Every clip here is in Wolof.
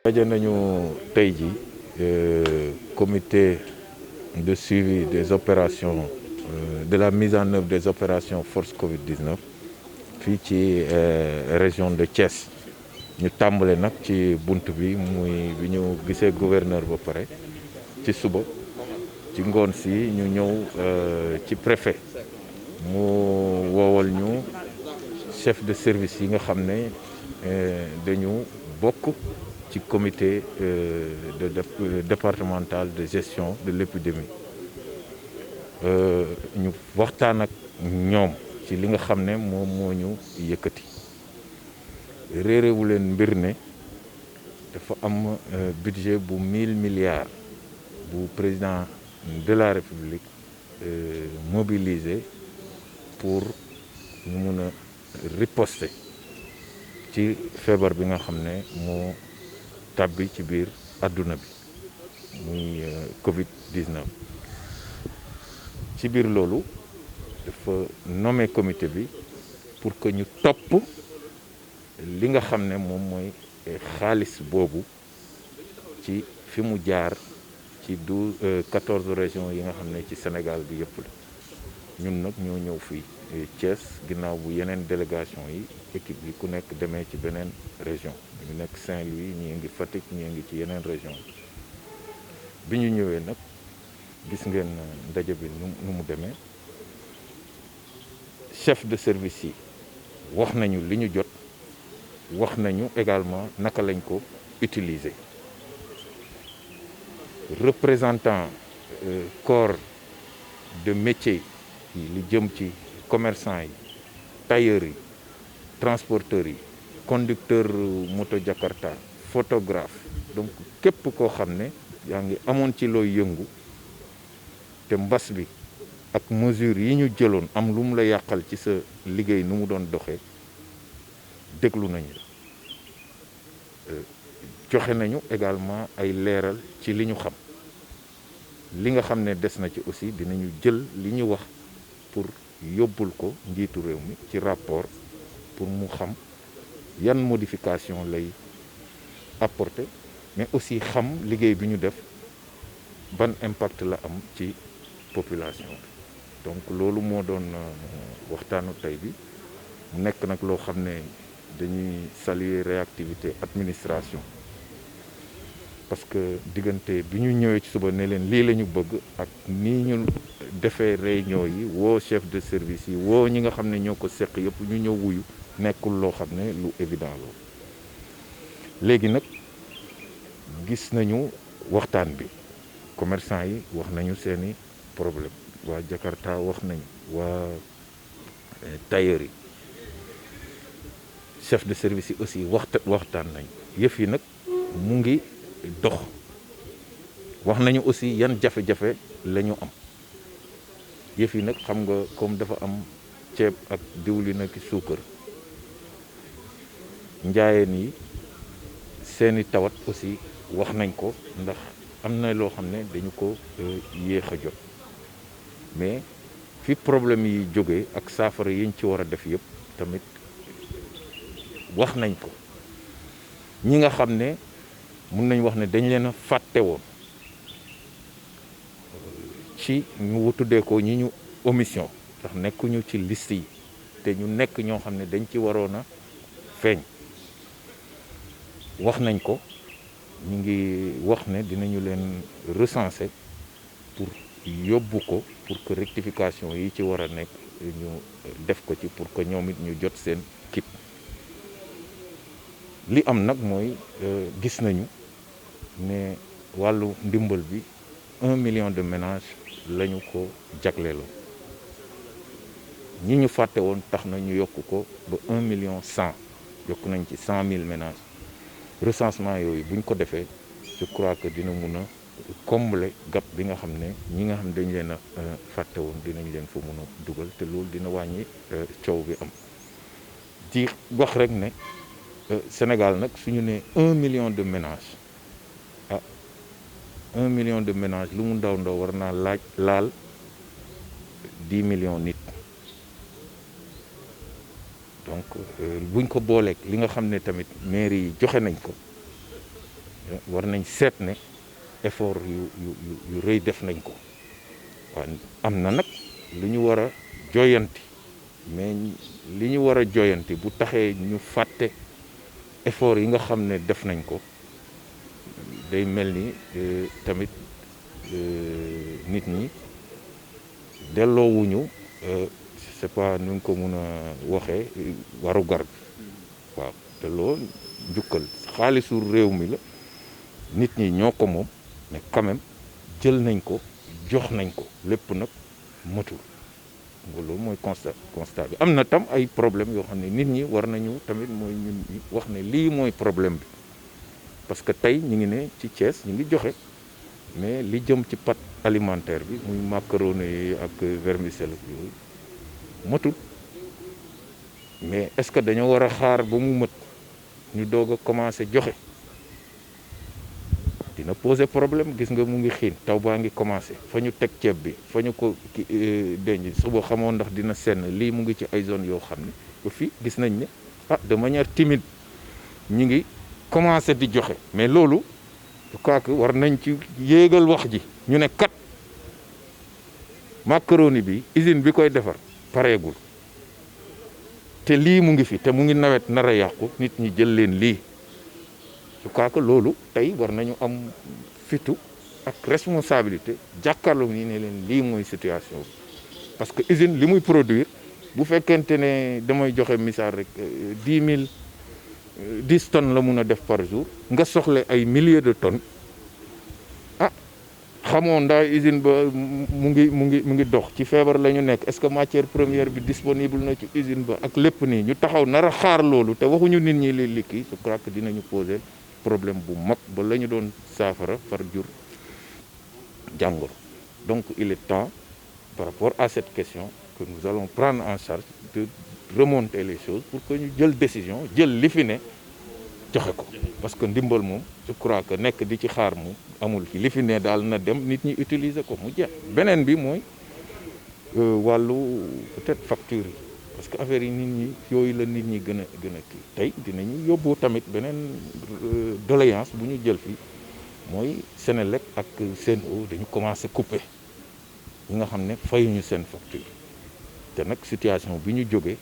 daje nañu tey ji comité de suivi des opérations de la mise en œuvre des opérations force Covid-19 fii ci région de Thiès. ñu tàmbale nag ci bunt bi muy bi ñu gisee gouverneur ba pare ci suba ci ngoon si ñu ñëw ci préfet mu woowal ñu chef de service yi nga xam ne dañu bokk ci comité départemental de gestion de l'épidémie ñu waxtaan ak ñoom ci li nga xam ne moom moo ñu yëkkati réeréwu leen mbir ne dafa am budget bu 1000 milliards bu président de la République mobilisé pour ñu mun a riposter ci feebar bi nga xam ne moo tàbbi ci biir àdduna bi muy Covid-19 ci biir loolu dafa nommé comité bi pour que ñu topp li nga xam ne moom mooy xaalis boobu ci fi mu jaar ci 14 régions yi nga xam ne ci Sénégal bi yëpp la ñun nag ñoo ñëw fii Thiès ginnaaw bu yeneen délégation yi équipe yi ku nekk demee ci beneen région ñu nekk Saint-Louis ñii ngi Fatick ñii ngi ci yeneen région bi ñu ñëwee nag gis ngeen ndaje bi nu mu demee chef de service yi wax nañu li ñu jot wax nañu également naka lañ ko utiliser représentant corps de métier yi li jëm ci commerçant yi tailleurs yi transporteurs yi conducteur moto Jakarta photographe donc képp koo xam ne yaa ngi amoon ci looy yëngu te mbas bi ak mesures yi ñu jëloon am lu mu la yàqal ci sa liggéey nu mu doon doxee déglu nañu joxe nañu également ay leeral ci li ñu xam li nga xam ne des na ci aussi dinañu jël li ñu wax pour yóbbul ko njiitu réew mi ci rapport pour mu xam yan modification lay apporter mais aussi xam liggéey bi ñu def ban impact la am ci population bi donc loolu moo doon waxtaanu tey bi mu nekk nag loo xam ne dañuy saluer réactivité administration parce que diggante bi ñu ñëwee ci suba ne leen lii la ñu bëgg ak nii ñu defee réunion yi woo chef de service yi woo ñi nga xam ne ñoo ko seq yëpp ñu ñëw wuyu nekkul loo xam ne lu évident la léegi nag gis nañu waxtaan bi commerçant yi wax nañu seeni problème waa Jakarta wax nañu waa tailleur yi chef de service yi aussi waxtaan nañu yëf yi nag mu ngi dox wax nañu aussi yan jafe-jafe la ñu am yëf yi nag xam nga comme dafa am ceeb ak diwlin ak suukar njaayeen yi seeni tawat aussi wax nañ ko ndax am na loo xam ne dañu ko yéex a jot mais fi problème yi jógee ak saafara yiñ ci war a def yëpp tamit wax nañ ko ñi nga xam ne mun nañ wax ne dañ leen a fàtte woon ci ñu tuddee ko ñi ñu omission ndax nekkuñu ci liste yi te ñu nekk ñoo xam ne dañ ci waroon a feeñ wax nañ ko ñu ngi wax ne dinañu leen recenser pour yóbbu ko pour que rectification yi ci war a nekk ñu def ko ci pour que ñoom it ñu jot seen kit li am nag mooy gis nañu ne wàllu ndimbal bi 1 million de ménages lañu ko jagleeloo ñi ñu fàtte woon tax na ñu yokk ko ba 1 million 100 yokk nañ ci 100 000 ménages recensement yooyu buñ ko defee je crois que dina mun a combler gap bi nga xam ne ñi nga xam dañ leen a fàtte woon dinañ leen fa mun a dugal te loolu dina wàññi coow bi am di wax rek ne Sénégal nag suñu ne 1 million de ménages 1 million de ménages lu mu ndaw ndaw war naa laal 10 millions nit donc buñ ko booleeg li nga xam ne tamit mairie yi joxe nañ ko war nañ seet ne effort yu rëy def nañ ko waaw am na nag lu ñu war a joyanti mais li ñu war a joyanti bu taxee ñu fàtte effort yi nga xam ne def nañ ko day mel ni tamit nit ñi delloowuñu c'est pas nu ko mun a waxee waru gar bi waaw te loolu njukkal xaalisu réew mi la nit ñi ñoo ko moom mais quand même jël nañ ko jox nañ ko lépp nag matul loolu mooy constat bi am na tam ay problème yoo xam ne nit ñi war nañu tamit mooy ñun wax ne lii mooy problème bi parce que tey ñu ngi ne ci Thiès ñu ngi joxe mais li jëm ci pâte alimentaire bi muy macaroni yi ak vermicelle yooyu matul mais est-ce que dañoo war a xaar ba mu mët ñu doog a commencer joxe dina poser problème gis nga mu ngi xiin taw baa ngi commencer fa ñu teg ceeb bi fa ñu ko denc suba xamoon ndax dina senn lii mu ngi ci ay zones yoo xam ne ba fii gis nañ ne de manière timide ñi ngi commencer di joxe mais loolu je crois que war nañ ci yéegal wax ji ñu ne kat macaroni bi usine bi koy defar pareegul te lii mu ngi fi te mu ngi nawet nar a yàqu nit ñi jël leen lii je crois que loolu tey war nañu am fitu ak responsabilité jàkkaarloo ni ne leen lii mooy situation bi parce que usine li muy produire bu fekkente ne damay joxe misaal rek 10 tonnes la mun a def par jour nga soxle ay milliers de tonnes xamoo ndaa usine ba mu ngi dox ci feebar la ñu nekk est-ce que matière première bi disponible na ci usine ba ak lépp nii ñu taxaw nar a xaar loolu te waxuñu nit ñi li likki je crois que dinañu poser problème bu mag ba la ñu doon saafara far jur jàngoro donc il est temps par rapport à cette question que nous allons prendre en charge de remonter les choses pour que ñu jël décision jël li fi ne joxe ko parce que ndimbal moom je crois que nekk di ci xaar moom amul fi li fi ne daal na dem nit ñi utiliser ko mu jeex beneen bi mooy wàllu peut-être facture yi parce que affaire yi nit ñi yooyu la nit ñi gën a kii tey dinañu yóbbu tamit beneen doléance bu ñu jël fii mooy Senelec ak Sen'Eau dañu commencé couper ñi nga xam ne fayuñu seen facture te nag situation bi ñu jógee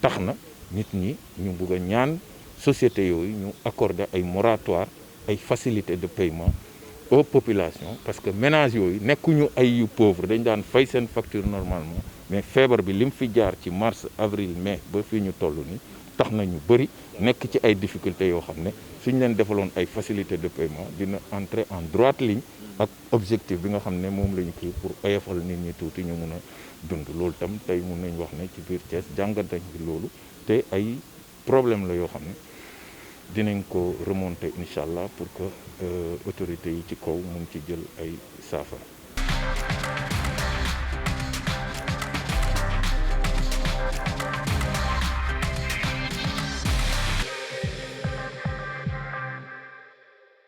tax na nit ñi ñu bëgg a ñaan société yooyu ñu accorder ay moratoire ay facilité de paiement aux populations parce que ménages yooyu nekkuñu ay yu pauvre dañ daan fay seen facture normalement mais feebar bi lim fi jaar ci mars avril mai ba fii ñu toll ni tax na ñu bëri nekk ci ay difficultés yoo xam ne suñ leen defaloon ay facilité de paiement dina entrer en droite ligne ak objectif bi nga xam ne moom la ñu kii pour oyofal nit ñi tuuti ñu mun a dund loolu tam tey mun nañ wax ne ci biir Thiès jàngat nañ bi loolu te ay problème la yoo xam ne dinañ ko remonter incha allah pour que autorités yi ci kaw mun ci jël ay saafara